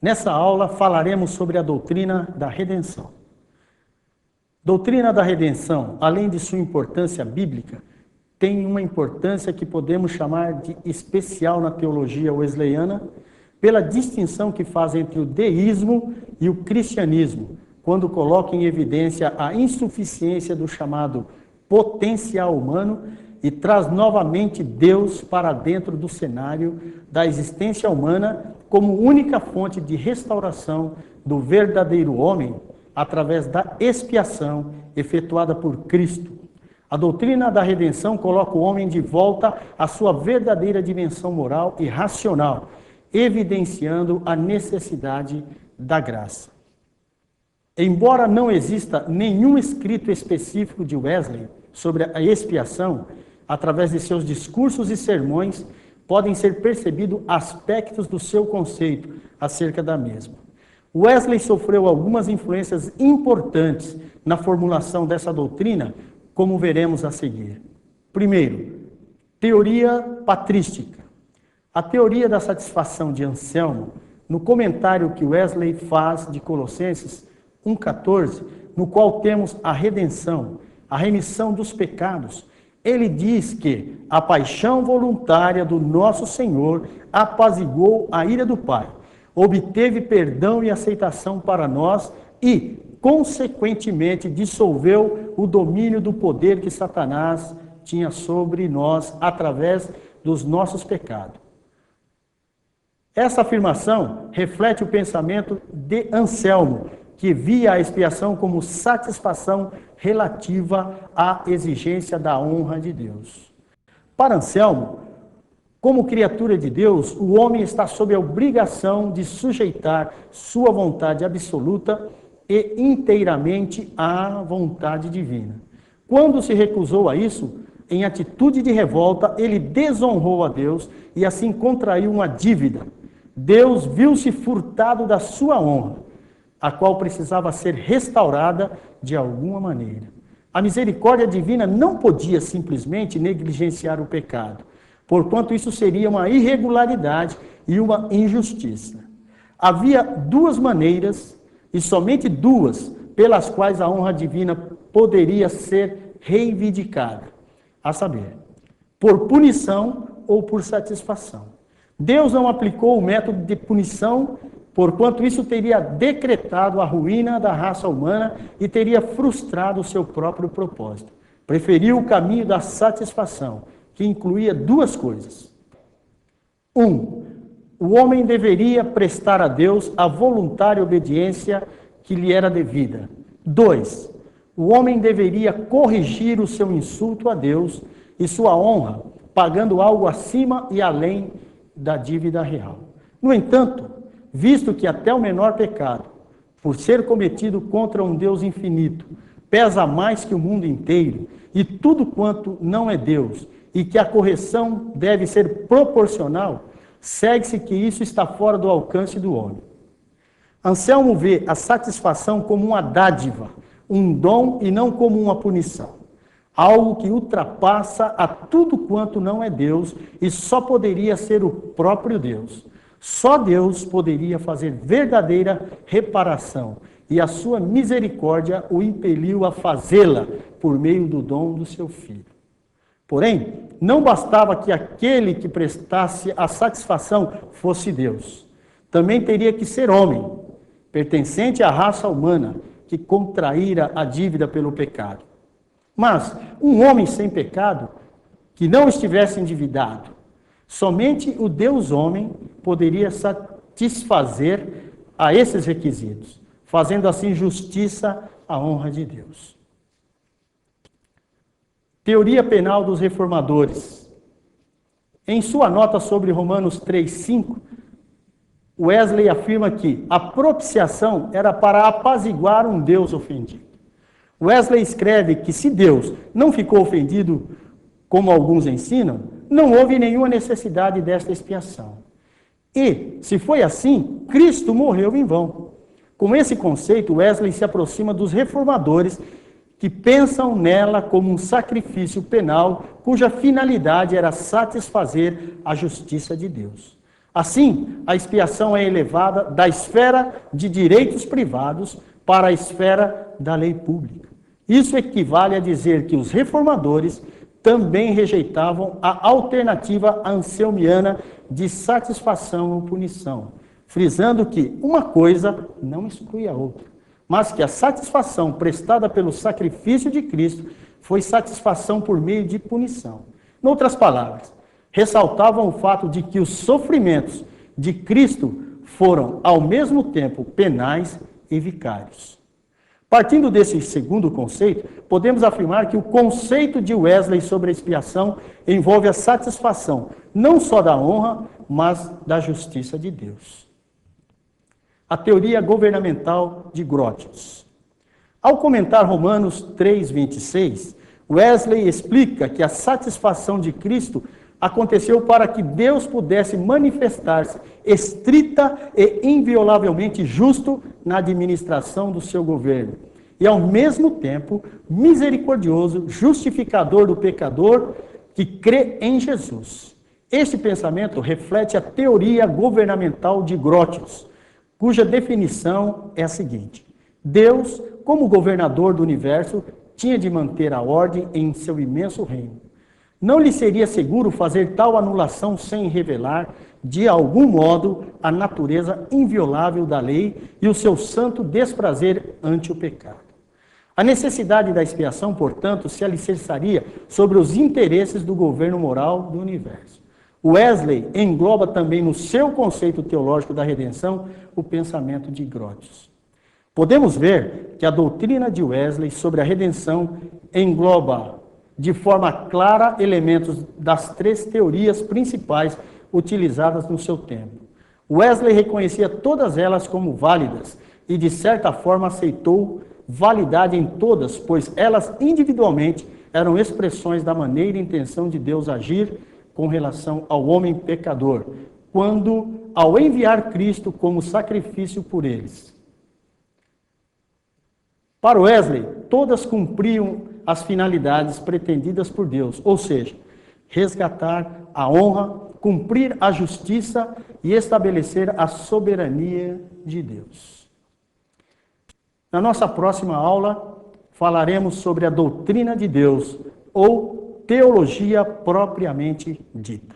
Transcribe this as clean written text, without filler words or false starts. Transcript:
Nessa aula falaremos sobre a doutrina da redenção. Doutrina da redenção, além de sua importância bíblica, tem uma importância que podemos chamar de especial na teologia wesleyana, pela distinção que faz entre o deísmo e o cristianismo, quando coloca em evidência a insuficiência do chamado potencial humano e traz novamente Deus para dentro do cenário da existência humana como única fonte de restauração do verdadeiro homem através da expiação efetuada por Cristo. A doutrina da redenção coloca o homem de volta à sua verdadeira dimensão moral e racional, evidenciando a necessidade da graça. Embora não exista nenhum escrito específico de Wesley sobre a expiação, através de seus discursos e sermões, podem ser percebidos aspectos do seu conceito acerca da mesma. Wesley sofreu algumas influências importantes na formulação dessa doutrina, como veremos a seguir. Primeiro, teoria patrística. A teoria da satisfação de Anselmo, no comentário que Wesley faz de Colossenses 1,14, no qual temos a redenção, a remissão dos pecados, ele diz que a paixão voluntária do nosso Senhor apaziguou a ira do Pai, obteve perdão e aceitação para nós e, consequentemente, dissolveu o domínio do poder que Satanás tinha sobre nós através dos nossos pecados. Essa afirmação reflete o pensamento de Anselmo, que via a expiação como satisfação relativa à exigência da honra de Deus. Para Anselmo, como criatura de Deus, o homem está sob a obrigação de sujeitar sua vontade absoluta e inteiramente à vontade divina. Quando se recusou a isso, em atitude de revolta, ele desonrou a Deus e assim contraiu uma dívida. Deus viu-se furtado da sua honra, a qual precisava ser restaurada de alguma maneira. A misericórdia divina não podia simplesmente negligenciar o pecado, porquanto isso seria uma irregularidade e uma injustiça. Havia duas maneiras, e somente duas, pelas quais a honra divina poderia ser reivindicada, a saber, por punição ou por satisfação. Deus não aplicou o método de punição, porquanto isso teria decretado a ruína da raça humana e teria frustrado o seu próprio propósito. Preferiu o caminho da satisfação, que incluía duas coisas. O homem deveria prestar a Deus a voluntária obediência que lhe era devida. 2, o homem deveria corrigir o seu insulto a Deus e sua honra, pagando algo acima e além da dívida real. No entanto, visto que até o menor pecado, por ser cometido contra um Deus infinito, pesa mais que o mundo inteiro, e tudo quanto não é Deus, e que a correção deve ser proporcional, segue-se que isso está fora do alcance do homem. Anselmo vê a satisfação como uma dádiva, um dom e não como uma punição. Algo que ultrapassa a tudo quanto não é Deus e só poderia ser o próprio Deus. Só Deus poderia fazer verdadeira reparação e a sua misericórdia o impeliu a fazê-la por meio do dom do seu Filho. Porém, não bastava que aquele que prestasse a satisfação fosse Deus. Também teria que ser homem, pertencente à raça humana, que contraíra a dívida pelo pecado. Mas um homem sem pecado, que não estivesse endividado, somente o Deus homem poderia satisfazer a esses requisitos, fazendo assim justiça à honra de Deus. Teoria penal dos reformadores. Em sua nota sobre Romanos 3,5, Wesley afirma que a propiciação era para apaziguar um Deus ofendido. Wesley escreve que se Deus não ficou ofendido, como alguns ensinam, não houve nenhuma necessidade desta expiação. E, se foi assim, Cristo morreu em vão. Com esse conceito, Wesley se aproxima dos reformadores que pensam nela como um sacrifício penal, cuja finalidade era satisfazer a justiça de Deus. Assim, a expiação é elevada da esfera de direitos privados para a esfera da lei pública. Isso equivale a dizer que os reformadores também rejeitavam a alternativa anselmiana de satisfação ou punição, frisando que uma coisa não exclui a outra, mas que a satisfação prestada pelo sacrifício de Cristo foi satisfação por meio de punição. Em outras palavras, ressaltavam o fato de que os sofrimentos de Cristo foram, ao mesmo tempo, penais e vicários. Partindo desse segundo conceito, podemos afirmar que o conceito de Wesley sobre a expiação envolve a satisfação, não só da honra, mas da justiça de Deus. A teoria governamental de Grotius. Ao comentar Romanos 3:26, Wesley explica que a satisfação de Cristo aconteceu para que Deus pudesse manifestar-se estrita e inviolavelmente justo na administração do seu governo, e ao mesmo tempo misericordioso, justificador do pecador que crê em Jesus. Este pensamento reflete a teoria governamental de Grotius, cuja definição é a seguinte: Deus, como governador do universo, tinha de manter a ordem em seu imenso reino. Não lhe seria seguro fazer tal anulação sem revelar, de algum modo, a natureza inviolável da lei e o seu santo desprazer ante o pecado. A necessidade da expiação, portanto, se alicerçaria sobre os interesses do governo moral do universo. Wesley engloba também no seu conceito teológico da redenção o pensamento de Grotius. Podemos ver que a doutrina de Wesley sobre a redenção engloba de forma clara elementos das três teorias principais utilizadas no seu tempo. Wesley reconhecia todas elas como válidas e, de certa forma, aceitou validade em todas, pois elas individualmente eram expressões da maneira e intenção de Deus agir com relação ao homem pecador, quando, ao enviar Cristo como sacrifício por eles. Para Wesley, todas cumpriam as finalidades pretendidas por Deus, ou seja, resgatar a honra, cumprir a justiça e estabelecer a soberania de Deus. Na nossa próxima aula, falaremos sobre a doutrina de Deus, ou teologia propriamente dita.